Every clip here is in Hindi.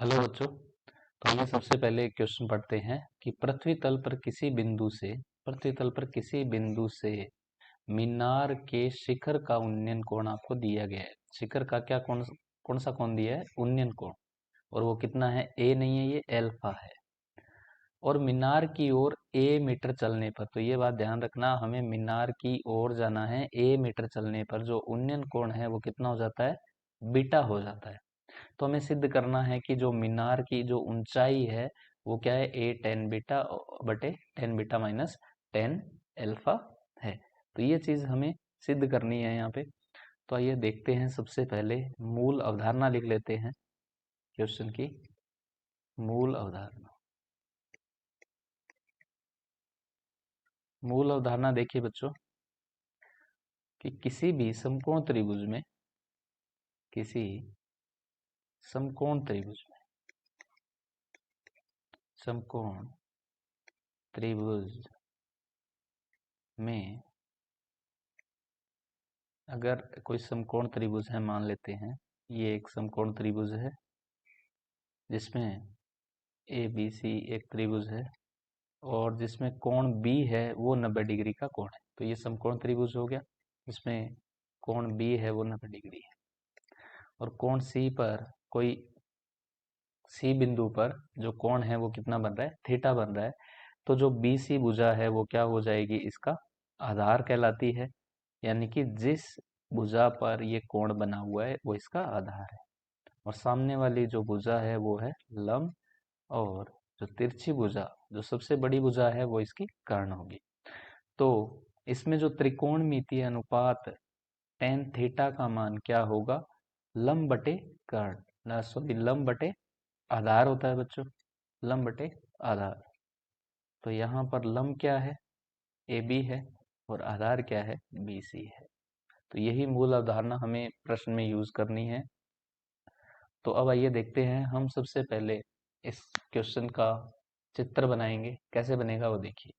हेलो बच्चों। तो हमें सबसे पहले एक क्वेश्चन पढ़ते हैं कि पृथ्वी तल पर किसी बिंदु से मीनार के शिखर का उन्नयन कोण आपको दिया गया है। शिखर का क्या कौन सा कोण दिया है? उन्नयन कोण। और वो कितना है? ए नहीं है, ये एल्फा है। और मीनार की ओर ए मीटर चलने पर, तो ये बात ध्यान रखना, हमें मीनार की ओर जाना है। ए मीटर चलने पर जो उन्नयन कोण है वो कितना हो जाता है? बीटा हो जाता है। तो हमें सिद्ध करना है कि जो मीनार की जो ऊंचाई है वो क्या है? ए टेन बीटा बटे tan beta minus tan alpha है। तो ये चीज हमें सिद्ध करनी है यहाँ पे। तो आइए देखते हैं। सबसे पहले मूल अवधारणा लिख लेते हैं क्वेश्चन की। मूल अवधारणा। मूल अवधारणा देखिए बच्चों कि किसी समकोण त्रिभुज में अगर कोई समकोण त्रिभुज है, मान लेते हैं ये एक समकोण त्रिभुज है जिसमें ए बी सी एक त्रिभुज है और जिसमें कोण बी है वो 90 डिग्री का कोण है। तो ये समकोण त्रिभुज हो गया जिसमें कोण बी है वो 90 डिग्री है। और कोण सी पर कोई सी बिंदु पर जो कोण है वो कितना बन रहा है? थीटा बन रहा है। तो जो बी सी भुजा है वो क्या हो जाएगी? इसका आधार कहलाती है। यानी कि जिस भुजा पर ये कोण बना हुआ है वो इसका आधार है। और सामने वाली जो भुजा है वो है लंब। और जो तिरछी भुजा, जो सबसे बड़ी भुजा है, वो इसकी कर्ण होगी। तो इसमें जो त्रिकोणमितीय अनुपात टेन थीटा का मान क्या होगा? लंब बटे कर्ण, सॉरी लंब बटे आधार होता है बच्चों। लंब बटे आधार। तो यहाँ पर लंब क्या है? ए बी है। और आधार क्या है? बी सी है। तो यही मूल अवधारणा हमें प्रश्न में यूज करनी है। तो अब आइए देखते हैं। हम सबसे पहले इस क्वेश्चन का चित्र बनाएंगे। कैसे बनेगा वो देखिए।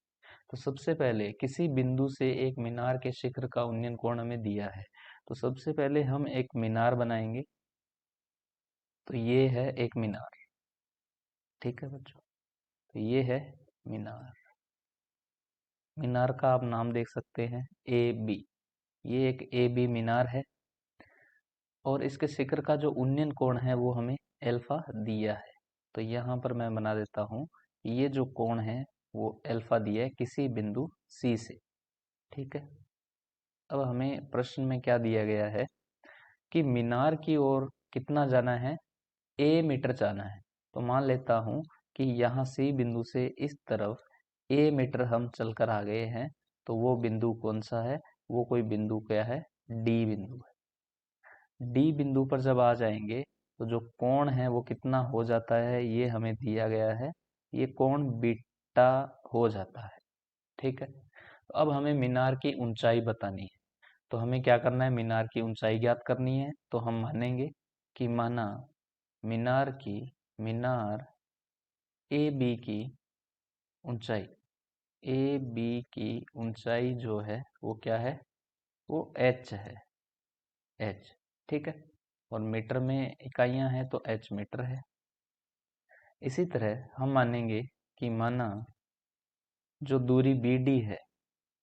तो सबसे पहले किसी बिंदु से एक मीनार के शिखर का उन्नयन कोण हमें दिया है। तो सबसे पहले हम एक मीनार बनाएंगे। तो ये है एक मीनार। ठीक है बच्चों। तो ये है मीनार। मीनार का आप नाम देख सकते हैं ए बी। ये एक ए बी मीनार है। और इसके शिखर का जो उन्नयन कोण है वो हमें एल्फा दिया है। तो यहाँ पर मैं बना देता हूँ। ये जो कोण है वो एल्फा दिया है किसी बिंदु सी से। ठीक है। अब हमें प्रश्न में क्या दिया गया है कि मीनार की ओर कितना जाना है? ए मीटर जाना है। तो मान लेता हूँ कि यहाँ सी बिंदु से इस तरफ ए मीटर हम चलकर आ गए हैं। तो वो बिंदु कौन सा है? वो कोई बिंदु क्या है? डी बिंदु है। डी बिंदु पर जब आ जाएंगे तो जो कोण है वो कितना हो जाता है? ये हमें दिया गया है। ये कोण बीटा हो जाता है। ठीक है। तो अब हमें मीनार की ऊंचाई बतानी है। तो हमें क्या करना है? मीनार की ऊंचाई ज्ञात करनी है। तो हम मानेंगे कि माना मीनार ए बी की ऊंचाई जो है वो क्या है? वो एच है। एच। ठीक है। और मीटर में इकाइयां हैं तो एच मीटर है। इसी तरह हम मानेंगे कि माना जो दूरी बी डी है,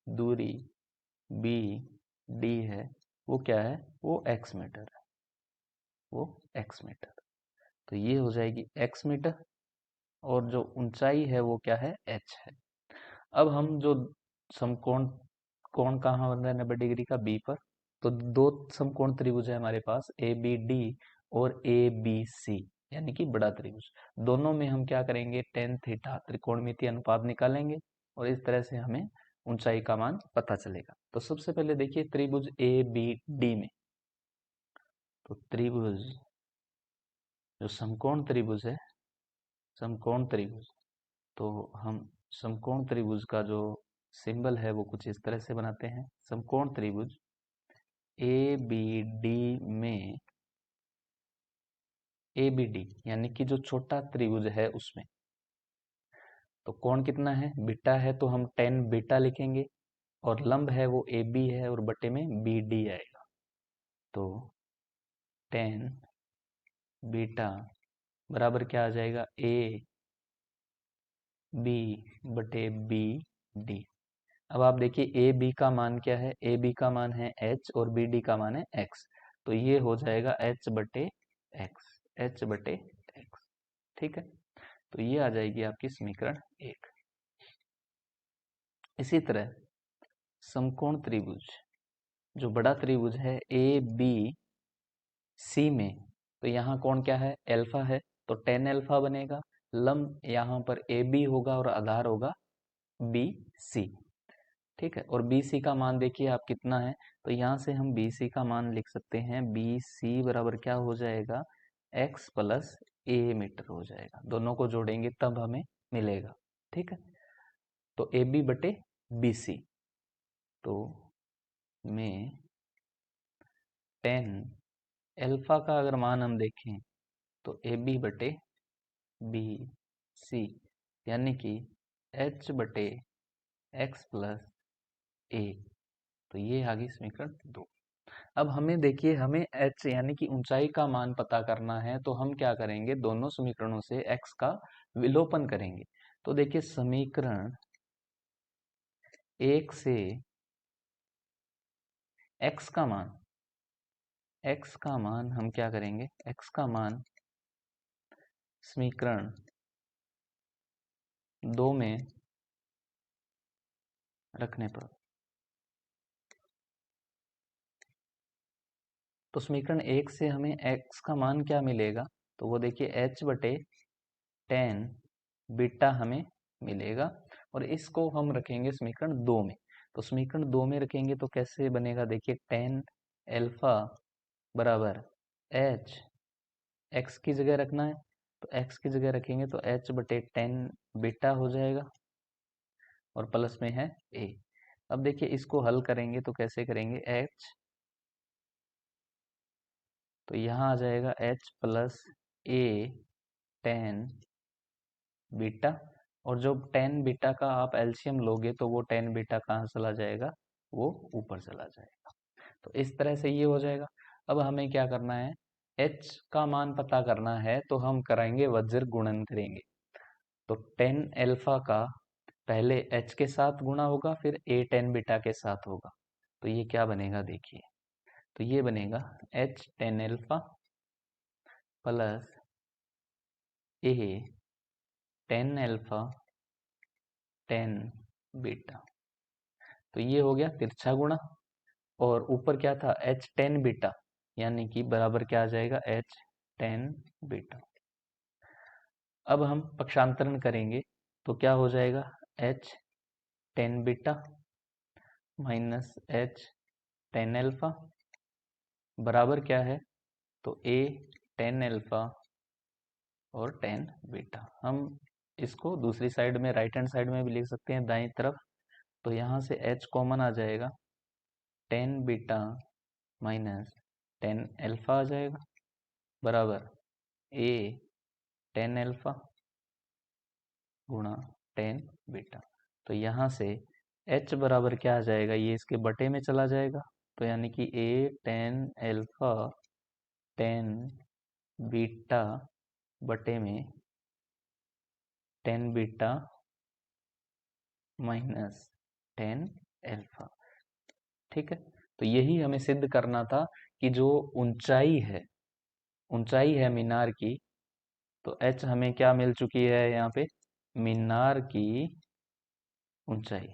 दूरी बी डी है, वो क्या है? वो एक्स मीटर है। वो एक्स मीटर। तो ये हो जाएगी एक्स मीटर। और जो ऊंचाई है वो क्या है? एच है। अब हम जो समकोण कोण कहाँ बन रहा है 90 डिग्री का? बी पर। तो दो समकोण त्रिभुज है हमारे पास, ए बी डी और ए बी सी, यानी कि बड़ा त्रिभुज। दोनों में हम क्या करेंगे? टेन थीटा त्रिकोणमितीय अनुपात निकालेंगे। और इस तरह से हमें ऊंचाई का मान पता चलेगा। तो सबसे पहले देखिए त्रिभुज ए बी डी में। तो त्रिभुज, जो समकोण त्रिभुज है, समकोण त्रिभुज, तो हम समकोण त्रिभुज का जो सिंबल है वो कुछ इस तरह से बनाते हैं। समकोण त्रिभुज ए बी डी में, ए बी डी यानी कि जो छोटा त्रिभुज है उसमें तो कोण कितना है? बीटा है। तो हम टेन बीटा लिखेंगे। और लंब है वो ए बी है और बटे में बी डी आएगा। तो टेन बीटा बराबर क्या आ जाएगा, ए बी बटे बी डी। अब आप देखिए ए बी का मान क्या है, ए बी का मान है एच और बी डी का मान है एक्स, तो ये हो जाएगा एच बटे एक्स, एच बटे एक्स। ठीक है, तो ये आ जाएगी आपकी समीकरण 1। इसी तरह समकोण त्रिभुज, जो बड़ा त्रिभुज है ए बी सी में, तो यहाँ कोण क्या है, एल्फा है, तो टेन एल्फा बनेगा। लंब यहाँ पर ए बी होगा और आधार होगा बी सी। ठीक है, और बी सी का मान देखिए आप कितना है, तो यहाँ से हम बी सी का मान लिख सकते हैं, बी सी बराबर क्या हो जाएगा, एक्स प्लस ए मीटर हो जाएगा। दोनों को जोड़ेंगे तब हमें मिलेगा। ठीक है, तो ए बी बटे बी सी, तो में टेन एल्फा का अगर मान हम देखें तो ए बी बटे बी सी, यानी कि एच बटे एक्स प्लस ए, तो ये आ गई समीकरण 2। अब हमें देखिए, हमें एच यानी कि ऊंचाई का मान पता करना है, तो हम क्या करेंगे, दोनों समीकरणों से एक्स का विलोपन करेंगे। तो देखिए समीकरण 1 से एक्स का मान हम क्या करेंगे, एक्स का मान समीकरण 2 में रखने पर, तो समीकरण 1 से हमें x का मान क्या मिलेगा, तो वो देखिए h बटे टेन बीटा हमें मिलेगा, और इसको हम रखेंगे समीकरण 2 में। तो समीकरण 2 में रखेंगे तो कैसे बनेगा, देखिए टेन एल्फा बराबर h, x की जगह रखना है, तो x की जगह रखेंगे तो h बटे टेन बीटा हो जाएगा, और प्लस में है a। अब देखिए इसको हल करेंगे तो कैसे करेंगे, h, तो यहाँ आ जाएगा h प्लस ए टेन बीटा, और जब टेन बीटा का आप एलसीएम लोगे तो वो टेन बीटा कहाँ चला जाएगा, वो ऊपर चला जाएगा। तो इस तरह से ये हो जाएगा। अब हमें क्या करना है, h का मान पता करना है, तो हम करेंगे वज्र गुणन करेंगे। तो टेन एल्फा का पहले h के साथ गुणा होगा, फिर ए टेन बीटा के साथ होगा, तो ये क्या बनेगा देखिए, तो ये बनेगा h टेन एल्फा प्लस ए टेन एल्फा टेन बीटा, तो ये हो गया तिरछा गुणा, और ऊपर क्या था, h टेन बीटा, यानी कि बराबर क्या आ जाएगा, h टेन बीटा। अब हम पक्षांतरण करेंगे तो क्या हो जाएगा, h ten beta minus h tan alpha बराबर क्या है, तो a टेन एल्फा और टेन बीटा। हम इसको दूसरी साइड में, राइट हैंड साइड में भी लिख सकते हैं, दाईं तरफ, तो यहाँ से h कॉमन आ जाएगा, tan beta minus tan alpha आ जाएगा बराबर a टेन एल्फा गुणा टेन बीटा। तो यहाँ से h बराबर क्या आ जाएगा, ये इसके बटे में चला जाएगा, तो यानी कि a tan alpha tan beta बटे में ten beta minus tan alpha. ठीक है, तो यही हमें सिद्ध करना था कि जो ऊंचाई है मीनार की, तो h हमें क्या मिल चुकी है यहाँ पे, मीनार की ऊंचाई,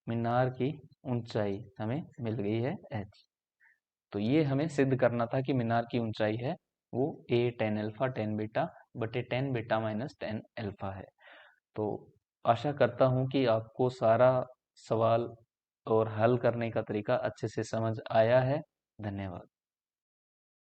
मीनार की ऊंचाई हमें मिल गई है h। तो ये हमें सिद्ध करना था कि मीनार की ऊंचाई है वो a tan alpha tan beta बटे tan beta minus tan alpha है। तो आशा करता हूँ कि आपको सारा सवाल और हल करने का तरीका अच्छे से समझ आया है। धन्यवाद।